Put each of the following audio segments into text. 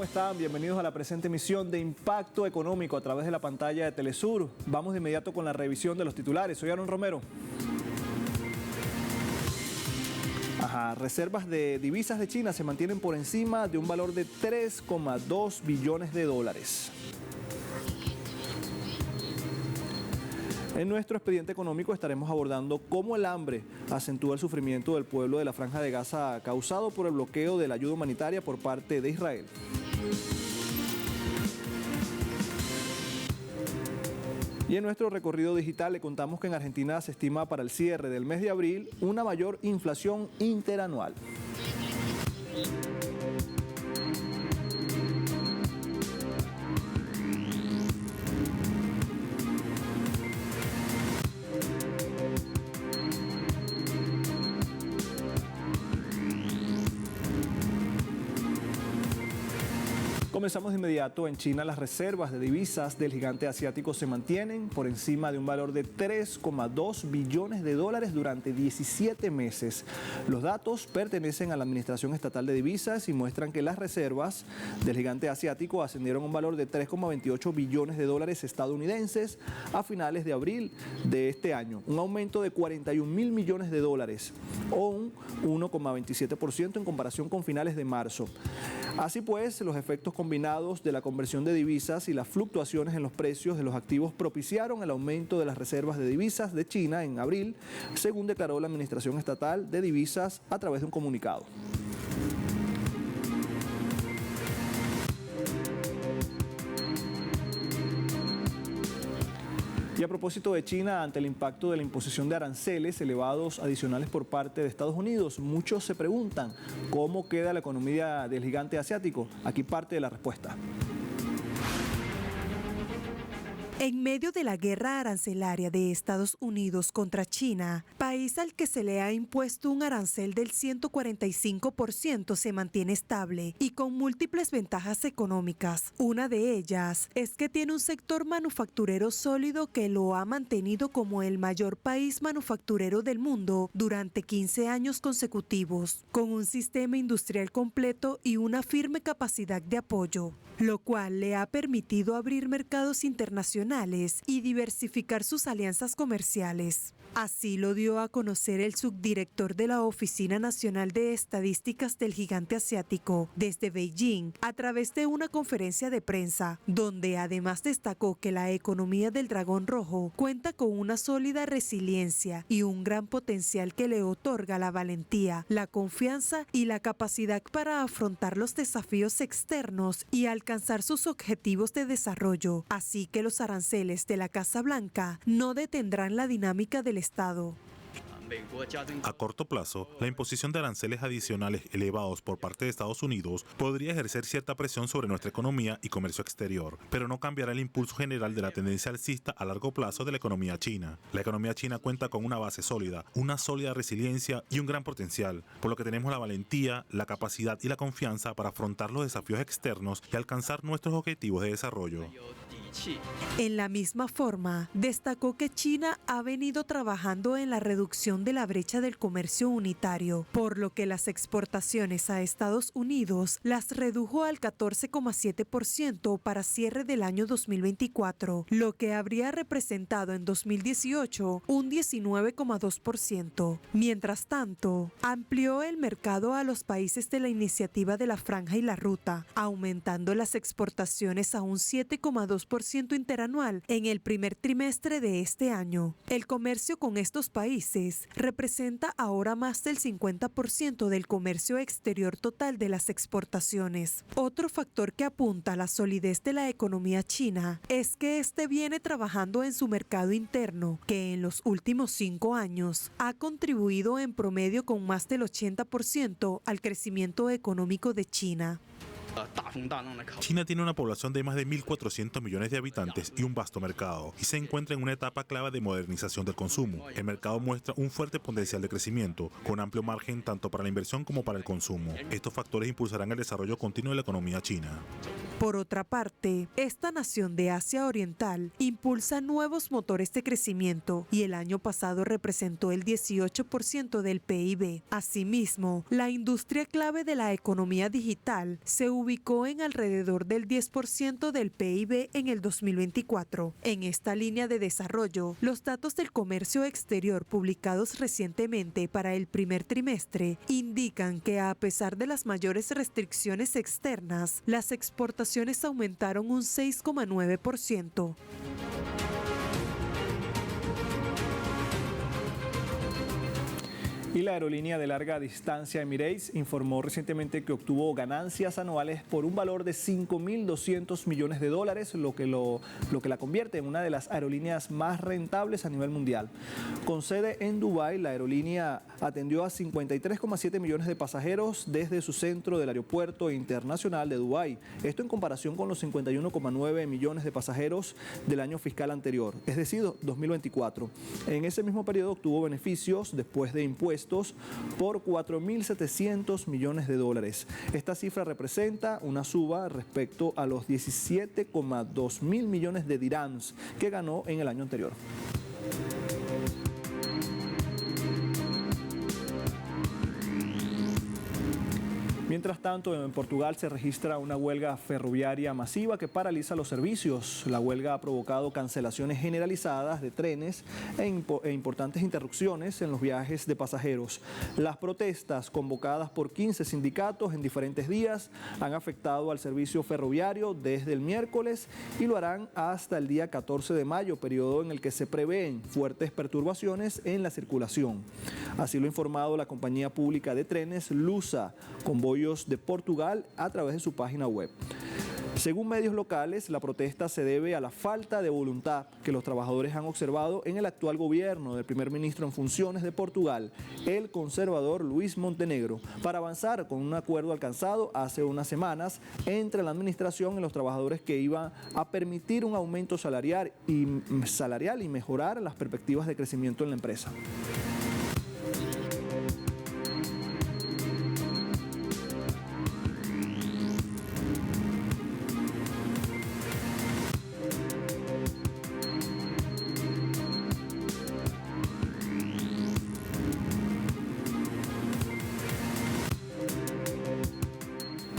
están? Bienvenidos a la presente emisión de Impacto Económico a través de la pantalla de Telesur. Vamos de inmediato con la revisión de los titulares. Soy Aaron Romero. Reservas de divisas de China se mantienen por encima de un valor de 3,2 billones de dólares. En nuestro expediente económico estaremos abordando cómo el hambre acentúa el sufrimiento del pueblo de la Franja de Gaza causado por el bloqueo de la ayuda humanitaria por parte de Israel. Y en nuestro recorrido digital le contamos que en Argentina se estima para el cierre del mes de abril una mayor inflación interanual. Comenzamos de inmediato. En China, las reservas de divisas del gigante asiático se mantienen por encima de un valor de 3,2 billones de dólares durante 17 meses. Los datos pertenecen a la Administración Estatal de Divisas y muestran que las reservas del gigante asiático ascendieron a un valor de 3,28 billones de dólares estadounidenses a finales de abril de este año, un aumento de 41 mil millones de dólares o un 1,27% en comparación con finales de marzo. Así pues, los efectos combinados de la conversión de divisas y las fluctuaciones en los precios de los activos propiciaron el aumento de las reservas de divisas de China en abril, según declaró la Administración Estatal de Divisas a través de un comunicado. Y a propósito de China, ante el impacto de la imposición de aranceles elevados adicionales por parte de Estados Unidos, muchos se preguntan cómo queda la economía del gigante asiático. Aquí parte de la respuesta. En medio de la guerra arancelaria de Estados Unidos contra China, país al que se le ha impuesto un arancel del 145%, se mantiene estable y con múltiples ventajas económicas. Una de ellas es que tiene un sector manufacturero sólido que lo ha mantenido como el mayor país manufacturero del mundo durante 15 años consecutivos, con un sistema industrial completo y una firme capacidad de apoyo, lo cual le ha permitido abrir mercados internacionales y diversificar sus alianzas comerciales. Así lo dio a conocer el subdirector de la Oficina Nacional de Estadísticas del Gigante Asiático desde Beijing a través de una conferencia de prensa, donde además destacó que la economía del Dragón Rojo cuenta con una sólida resiliencia y un gran potencial que le otorga la valentía, la confianza y la capacidad para afrontar los desafíos externos y alcanzar sus objetivos de desarrollo. Así que los aranceles de la Casa Blanca no detendrán la dinámica del Estado. A corto plazo, la imposición de aranceles adicionales elevados por parte de Estados Unidos podría ejercer cierta presión sobre nuestra economía y comercio exterior, pero no cambiará el impulso general de la tendencia alcista a largo plazo de la economía china. La economía china cuenta con una base sólida, una sólida resiliencia y un gran potencial, por lo que tenemos la valentía, la capacidad y la confianza para afrontar los desafíos externos y alcanzar nuestros objetivos de desarrollo. En la misma forma, destacó que China ha venido trabajando en la reducción de la brecha del comercio unitario, por lo que las exportaciones a Estados Unidos las redujo al 14,7% para cierre del año 2024, lo que habría representado en 2018 un 19,2%. Mientras tanto, amplió el mercado a los países de la iniciativa de la Franja y la Ruta, aumentando las exportaciones a un 7,2% interanual en el primer trimestre de este año. El comercio con estos países representa ahora más del 50% del comercio exterior total de las exportaciones. Otro factor que apunta a la solidez de la economía china es que este viene trabajando en su mercado interno, que en los últimos 5 años ha contribuido en promedio con más del 80% al crecimiento económico de China. China tiene una población de más de 1.400 millones de habitantes y un vasto mercado, y se encuentra en una etapa clave de modernización del consumo. El mercado muestra un fuerte potencial de crecimiento, con amplio margen tanto para la inversión como para el consumo. Estos factores impulsarán el desarrollo continuo de la economía china. Por otra parte, esta nación de Asia Oriental impulsa nuevos motores de crecimiento y el año pasado representó el 18% del PIB. Asimismo, la industria clave de la economía digital se ubica ubicó en alrededor del 10% del PIB en el 2024. En esta línea de desarrollo, los datos del comercio exterior publicados recientemente para el primer trimestre indican que a pesar de las mayores restricciones externas, las exportaciones aumentaron un 6,9%. Y la aerolínea de larga distancia Emirates informó recientemente que obtuvo ganancias anuales por un valor de 5.200 millones de dólares, lo que la convierte en una de las aerolíneas más rentables a nivel mundial. Con sede en Dubái, la aerolínea atendió a 53,7 millones de pasajeros desde su centro del aeropuerto internacional de Dubái. Esto en comparación con los 51,9 millones de pasajeros del año fiscal anterior, es decir, 2024. En ese mismo periodo obtuvo beneficios después de impuestos por 4.700 millones de dólares. Esta cifra representa una suba respecto a los 17,2 mil millones de dirhams que ganó en el año anterior. Mientras tanto, en Portugal se registra una huelga ferroviaria masiva que paraliza los servicios. La huelga ha provocado cancelaciones generalizadas de trenes e importantes interrupciones en los viajes de pasajeros. Las protestas convocadas por 15 sindicatos en diferentes días han afectado al servicio ferroviario desde el miércoles y lo harán hasta el día 14 de mayo, periodo en el que se prevén fuertes perturbaciones en la circulación. Así lo ha informado la compañía pública de trenes Lusa, Comboios de Portugal, a través de su página web. Según medios locales, la protesta se debe a la falta de voluntad que los trabajadores han observado en el actual gobierno del primer ministro en funciones de Portugal, el conservador Luís Montenegro, para avanzar con un acuerdo alcanzado hace unas semanas entre la administración y los trabajadores que iba a permitir un aumento salarial y mejorar las perspectivas de crecimiento en la empresa.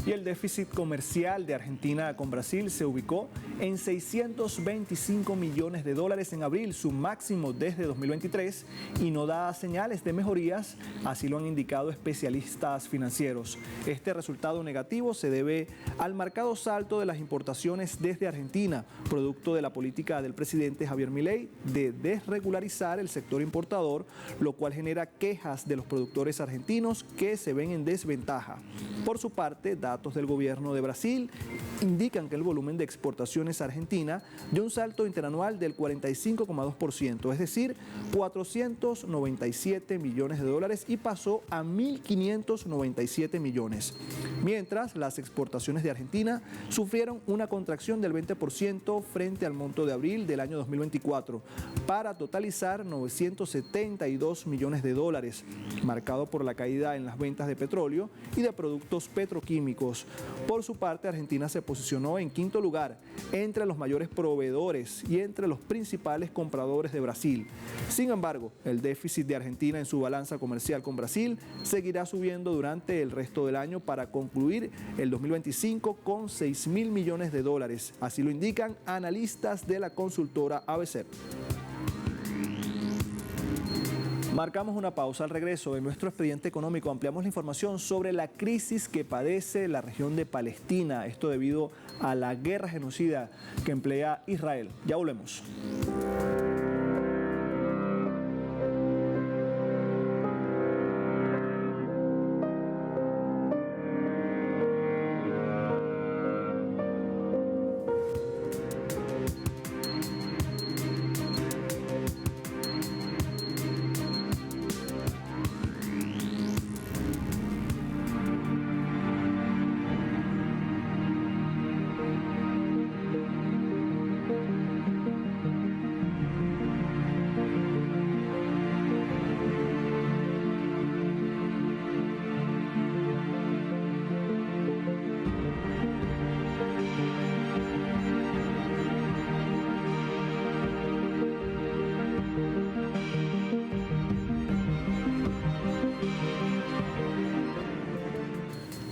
Y el déficit comercial de Argentina con Brasil se ubicó en 625 millones de dólares en abril, su máximo desde 2023, y no da señales de mejorías, así lo han indicado especialistas financieros. Este resultado negativo se debe al marcado salto de las importaciones desde Argentina, producto de la política del presidente Javier Milei de desregularizar el sector importador, lo cual genera quejas de los productores argentinos que se ven en desventaja. Por su parte, datos del gobierno de Brasil indican que el volumen de exportaciones a Argentina dio un salto interanual del 45,2%, es decir, 497 millones de dólares, y pasó a 1.597 millones. Mientras, las exportaciones de Argentina sufrieron una contracción del 20% frente al monto de abril del año 2024, para totalizar 972 millones de dólares, marcado por la caída en las ventas de petróleo y de productos petroquímicos. Por su parte, Argentina se posicionó en quinto lugar entre los mayores proveedores y entre los principales compradores de Brasil. Sin embargo, el déficit de Argentina en su balanza comercial con Brasil seguirá subiendo durante el resto del año para concluir el 2025 con 6.000 millones de dólares. Así lo indican analistas de la consultora ABC. Marcamos una pausa. Al regreso, en nuestro expediente económico ampliamos la información sobre la crisis que padece la región de Palestina, esto debido a la guerra genocida que emplea Israel. Ya volvemos.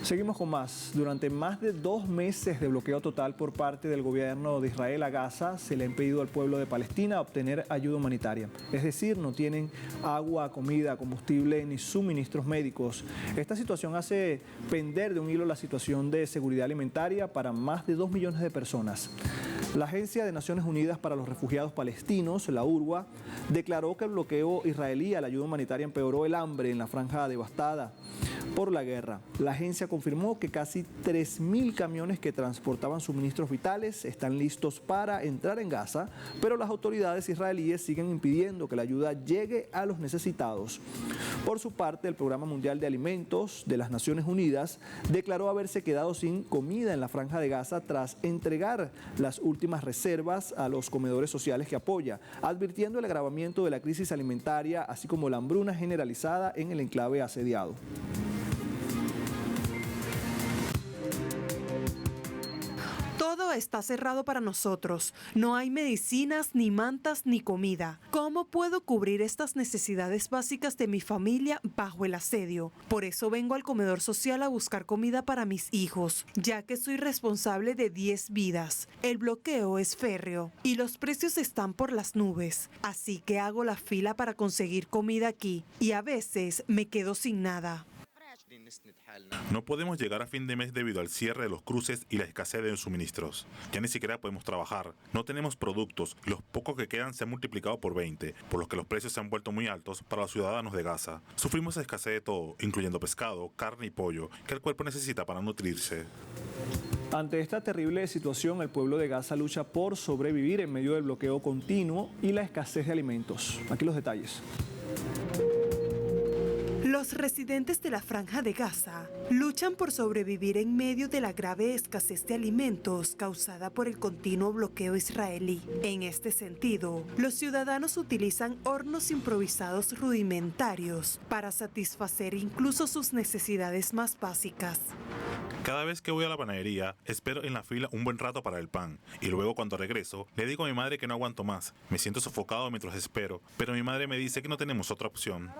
Seguimos con más. Durante más de 2 meses de bloqueo total por parte del gobierno de Israel a Gaza, se le ha impedido al pueblo de Palestina obtener ayuda humanitaria. Es decir, no tienen agua, comida, combustible ni suministros médicos. Esta situación hace pender de un hilo la situación de seguridad alimentaria para más de 2 millones de personas. La Agencia de Naciones Unidas para los Refugiados Palestinos, la UNRWA, declaró que el bloqueo israelí a la ayuda humanitaria empeoró el hambre en la franja devastada por la guerra. La agencia confirmó que casi 3.000 camiones que transportaban suministros vitales están listos para entrar en Gaza, pero las autoridades israelíes siguen impidiendo que la ayuda llegue a los necesitados. Por su parte, el Programa Mundial de Alimentos de las Naciones Unidas declaró haberse quedado sin comida en la franja de Gaza tras entregar las últimas reservas a los comedores sociales que apoya, advirtiendo el agravamiento de la crisis alimentaria, así como la hambruna generalizada en el enclave asediado. Todo está cerrado para nosotros. No hay medicinas, ni mantas, ni comida. ¿Cómo puedo cubrir estas necesidades básicas de mi familia bajo el asedio? Por eso vengo al comedor social a buscar comida para mis hijos, ya que soy responsable de 10 vidas. El bloqueo es férreo y los precios están por las nubes. Así que hago la fila para conseguir comida aquí y a veces me quedo sin nada. No podemos llegar a fin de mes debido al cierre de los cruces y la escasez de suministros. Ya ni siquiera podemos trabajar. No tenemos productos. Los pocos que quedan se han multiplicado por 20, por lo que los precios se han vuelto muy altos para los ciudadanos de Gaza. Sufrimos escasez de todo, incluyendo pescado, carne y pollo, que el cuerpo necesita para nutrirse. Ante esta terrible situación, el pueblo de Gaza lucha por sobrevivir en medio del bloqueo continuo y la escasez de alimentos. Aquí los detalles. Los residentes de la Franja de Gaza luchan por sobrevivir en medio de la grave escasez de alimentos causada por el continuo bloqueo israelí. En este sentido, los ciudadanos utilizan hornos improvisados rudimentarios para satisfacer incluso sus necesidades más básicas. Cada vez que voy a la panadería, espero en la fila un buen rato para el pan. Y luego cuando regreso, le digo a mi madre que no aguanto más. Me siento sofocado mientras espero, pero mi madre me dice que no tenemos otra opción.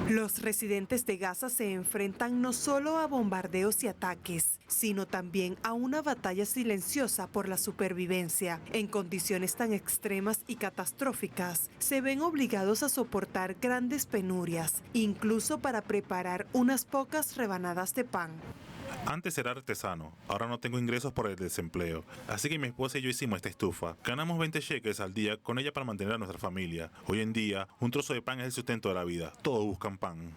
Los residentes de Gaza se enfrentan no solo a bombardeos y ataques, sino también a una batalla silenciosa por la supervivencia. En condiciones tan extremas y catastróficas, se ven obligados a soportar grandes penurias, incluso para preparar unas pocas rebanadas de pan. Antes era artesano, ahora no tengo ingresos por el desempleo, así que mi esposa y yo hicimos esta estufa. Ganamos 20 shekels al día con ella para mantener a nuestra familia. Hoy en día, un trozo de pan es el sustento de la vida. Todos buscan pan.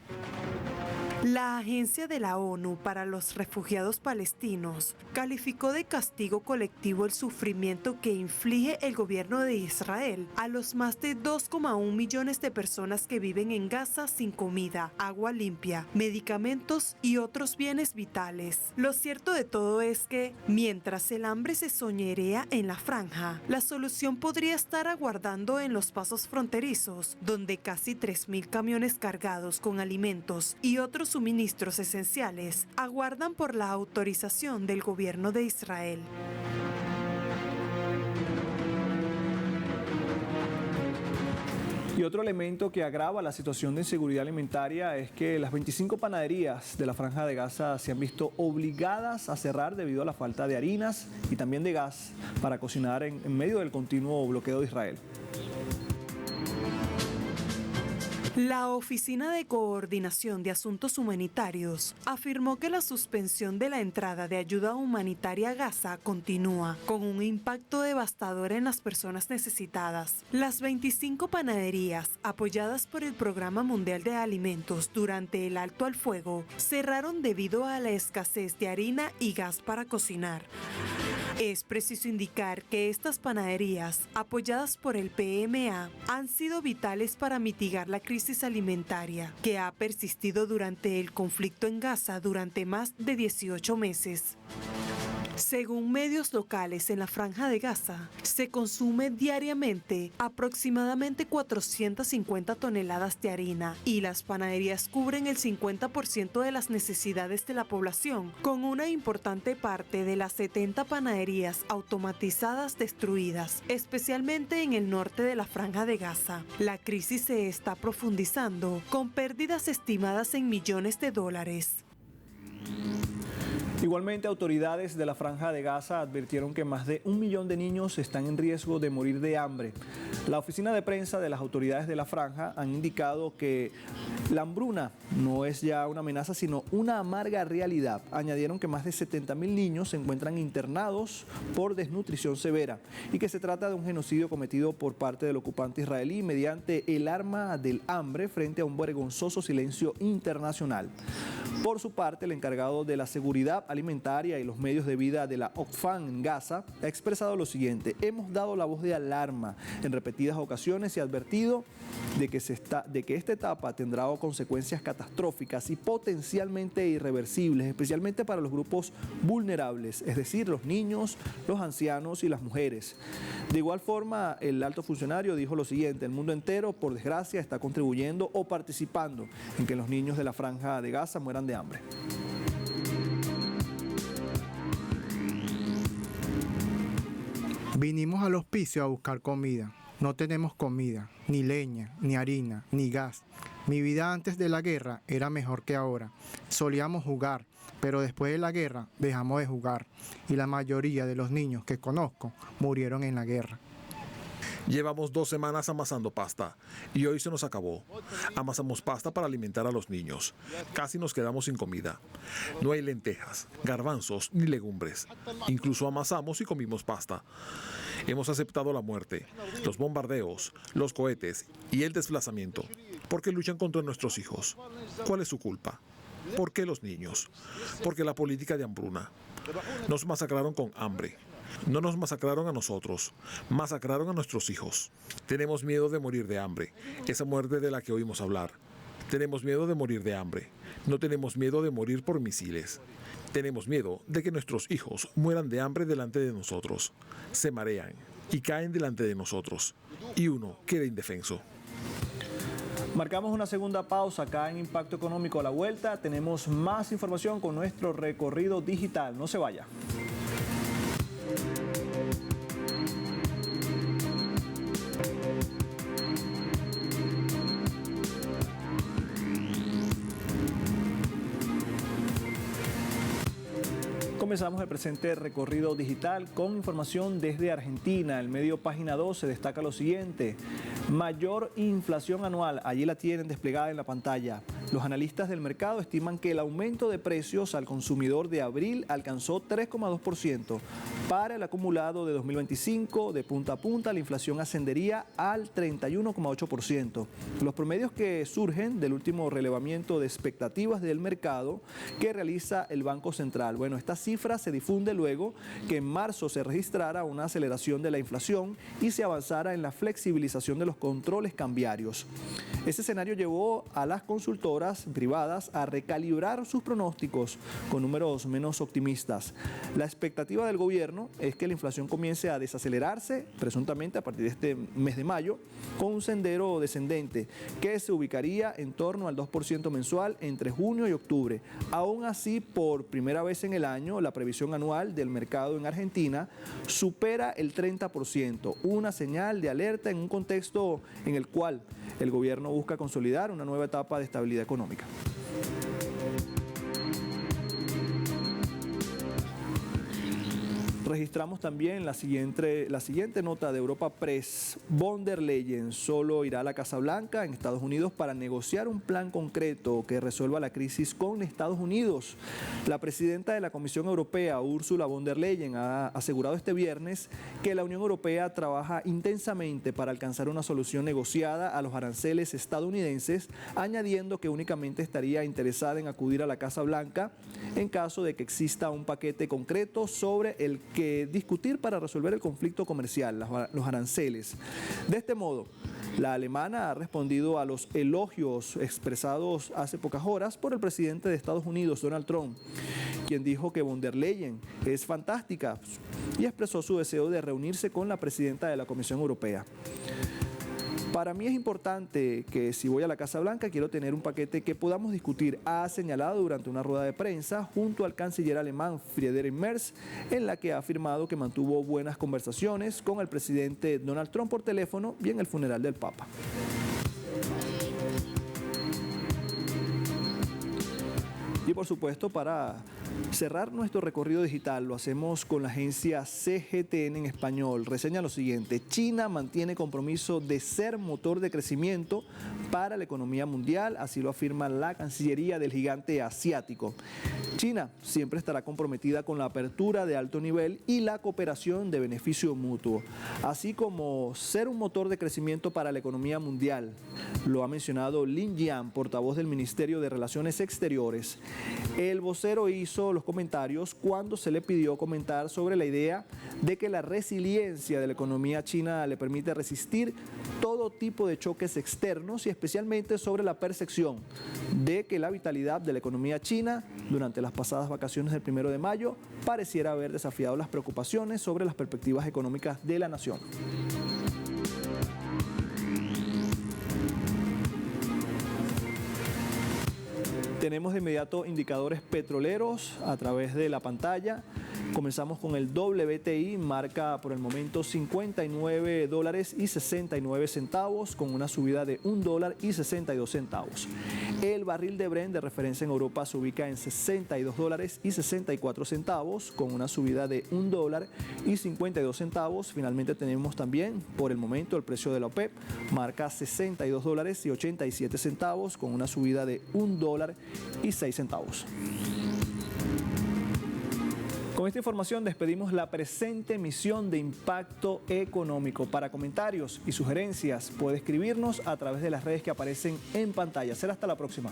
La Agencia de la ONU para los Refugiados Palestinos calificó de castigo colectivo el sufrimiento que inflige el gobierno de Israel a los más de 2,1 millones de personas que viven en Gaza sin comida, agua limpia, medicamentos y otros bienes vitales. Lo cierto de todo es que, mientras el hambre se soñerea en la franja, la solución podría estar aguardando en los pasos fronterizos, donde casi 3.000 camiones cargados con alimentos y otros suministros esenciales aguardan por la autorización del gobierno de Israel. Y otro elemento que agrava la situación de inseguridad alimentaria es que las 25 panaderías de la Franja de Gaza se han visto obligadas a cerrar debido a la falta de harinas y también de gas para cocinar en medio del continuo bloqueo de Israel. La Oficina de Coordinación de Asuntos Humanitarios afirmó que la suspensión de la entrada de ayuda humanitaria a Gaza continúa, con un impacto devastador en las personas necesitadas. Las 25 panaderías, apoyadas por el Programa Mundial de Alimentos durante el alto al fuego, cerraron debido a la escasez de harina y gas para cocinar. Es preciso indicar que estas panaderías, apoyadas por el PMA, han sido vitales para mitigar la crisis alimentaria, que ha persistido durante el conflicto en Gaza durante más de 18 meses. Según medios locales en la Franja de Gaza, se consume diariamente aproximadamente 450 toneladas de harina y las panaderías cubren el 50% de las necesidades de la población, con una importante parte de las 70 panaderías automatizadas destruidas, especialmente en el norte de la Franja de Gaza. La crisis se está profundizando, con pérdidas estimadas en millones de dólares. Igualmente, autoridades de la Franja de Gaza advirtieron que más de 1 millón de niños están en riesgo de morir de hambre. La oficina de prensa de las autoridades de la Franja han indicado que la hambruna no es ya una amenaza, sino una amarga realidad. Añadieron que más de 70.000 niños se encuentran internados por desnutrición severa y que se trata de un genocidio cometido por parte del ocupante israelí mediante el arma del hambre frente a un vergonzoso silencio internacional. Por su parte, el encargado de la seguridad alimentaria y los medios de vida de la Oxfam en Gaza ha expresado lo siguiente: hemos dado la voz de alarma en repetidas ocasiones y advertido de que esta etapa tendrá consecuencias catastróficas y potencialmente irreversibles, especialmente para los grupos vulnerables, es decir, los niños, los ancianos y las mujeres. De igual forma, el alto funcionario dijo lo siguiente: el mundo entero, por desgracia, está contribuyendo o participando en que los niños de la Franja de Gaza mueran de hambre. Vinimos al hospicio a buscar comida. No tenemos comida, ni leña, ni harina, ni gas. Mi vida antes de la guerra era mejor que ahora. Solíamos jugar, pero después de la guerra dejamos de jugar. Y la mayoría de los niños que conozco murieron en la guerra. Llevamos 2 semanas amasando pasta y hoy se nos acabó. Amasamos pasta para alimentar a los niños. Casi nos quedamos sin comida. No hay lentejas, garbanzos ni legumbres. Incluso amasamos y comimos pasta. Hemos aceptado la muerte, los bombardeos, los cohetes y el desplazamiento, porque luchan contra nuestros hijos. ¿Cuál es su culpa? ¿Por qué los niños? Porque la política de hambruna. Nos masacraron con hambre. No nos masacraron a nosotros, masacraron a nuestros hijos. Tenemos miedo de morir de hambre, esa muerte de la que oímos hablar. Tenemos miedo de morir de hambre. No tenemos miedo de morir por misiles. Tenemos miedo de que nuestros hijos mueran de hambre delante de nosotros. Se marean y caen delante de nosotros. Y uno queda indefenso. Marcamos una segunda pausa acá en Impacto Económico. A la vuelta tenemos más información con nuestro recorrido digital. No se vaya. Comenzamos el presente recorrido digital con información desde Argentina. El medio Página 12 destaca lo siguiente: mayor inflación anual. Allí la tienen desplegada en la pantalla. Los analistas del mercado estiman que el aumento de precios al consumidor de abril alcanzó 3,2%. Para el acumulado de 2025, de punta a punta, la inflación ascendería al 31,8%. Los promedios que surgen del último relevamiento de expectativas del mercado que realiza el Banco Central. Bueno, esta cifra se difunde luego que en marzo se registrara una aceleración de la inflación y se avanzara en la flexibilización de los controles cambiarios. Ese escenario llevó a las consultoras privadas a recalibrar sus pronósticos con números menos optimistas. La expectativa del gobierno es que la inflación comience a desacelerarse, presuntamente a partir de este mes de mayo, con un sendero descendente que se ubicaría en torno al 2% mensual entre junio y octubre. Aún así, por primera vez en el año, la previsión anual del mercado en Argentina supera el 30%, una señal de alerta en un contexto en el cual el gobierno busca consolidar una nueva etapa de estabilidad económica. Registramos también la siguiente nota de Europa Press. Von der Leyen solo irá a la Casa Blanca en Estados Unidos para negociar un plan concreto que resuelva la crisis con Estados Unidos. La presidenta de la Comisión Europea, Ursula von der Leyen, ha asegurado este viernes que la Unión Europea trabaja intensamente para alcanzar una solución negociada a los aranceles estadounidenses, añadiendo que únicamente estaría interesada en acudir a la Casa Blanca en caso de que exista un paquete concreto sobre el que discutir para resolver el conflicto comercial, los aranceles. De este modo, la alemana ha respondido a los elogios expresados hace pocas horas por el presidente de Estados Unidos, Donald Trump, quien dijo que von der Leyen es fantástica y expresó su deseo de reunirse con la presidenta de la Comisión Europea. Para mí es importante que si voy a la Casa Blanca quiero tener un paquete que podamos discutir, ha señalado durante una rueda de prensa junto al canciller alemán Friedrich Merz, en la que ha afirmado que mantuvo buenas conversaciones con el presidente Donald Trump por teléfono y en el funeral del Papa. Y por supuesto, para cerrar nuestro recorrido digital, lo hacemos con la agencia CGTN en español. Reseña lo siguiente: China mantiene compromiso de ser motor de crecimiento para la economía mundial, así lo afirma la Cancillería del gigante asiático. China siempre estará comprometida con la apertura de alto nivel y la cooperación de beneficio mutuo, así como ser un motor de crecimiento para la economía mundial. Lo ha mencionado Lin Jian, portavoz del Ministerio de Relaciones Exteriores. El vocero hizo los comentarios cuando se le pidió comentar sobre la idea de que la resiliencia de la economía china le permite resistir todo tipo de choques externos y especialmente sobre la percepción de que la vitalidad de la economía china durante las pasadas vacaciones del 1 de mayo pareciera haber desafiado las preocupaciones sobre las perspectivas económicas de la nación. Tenemos de inmediato indicadores petroleros a través de la pantalla. Comenzamos con el WTI, marca por el momento $59.69 con una subida de $1.62. El barril de Brent de referencia en Europa se ubica en $62.64 con una subida de $1.52. Finalmente tenemos también por el momento el precio de la OPEP, marca $62.87 con una subida de $1.06. Con esta información despedimos la presente emisión de Impacto Económico. Para comentarios y sugerencias puede escribirnos a través de las redes que aparecen en pantalla. Será hasta la próxima.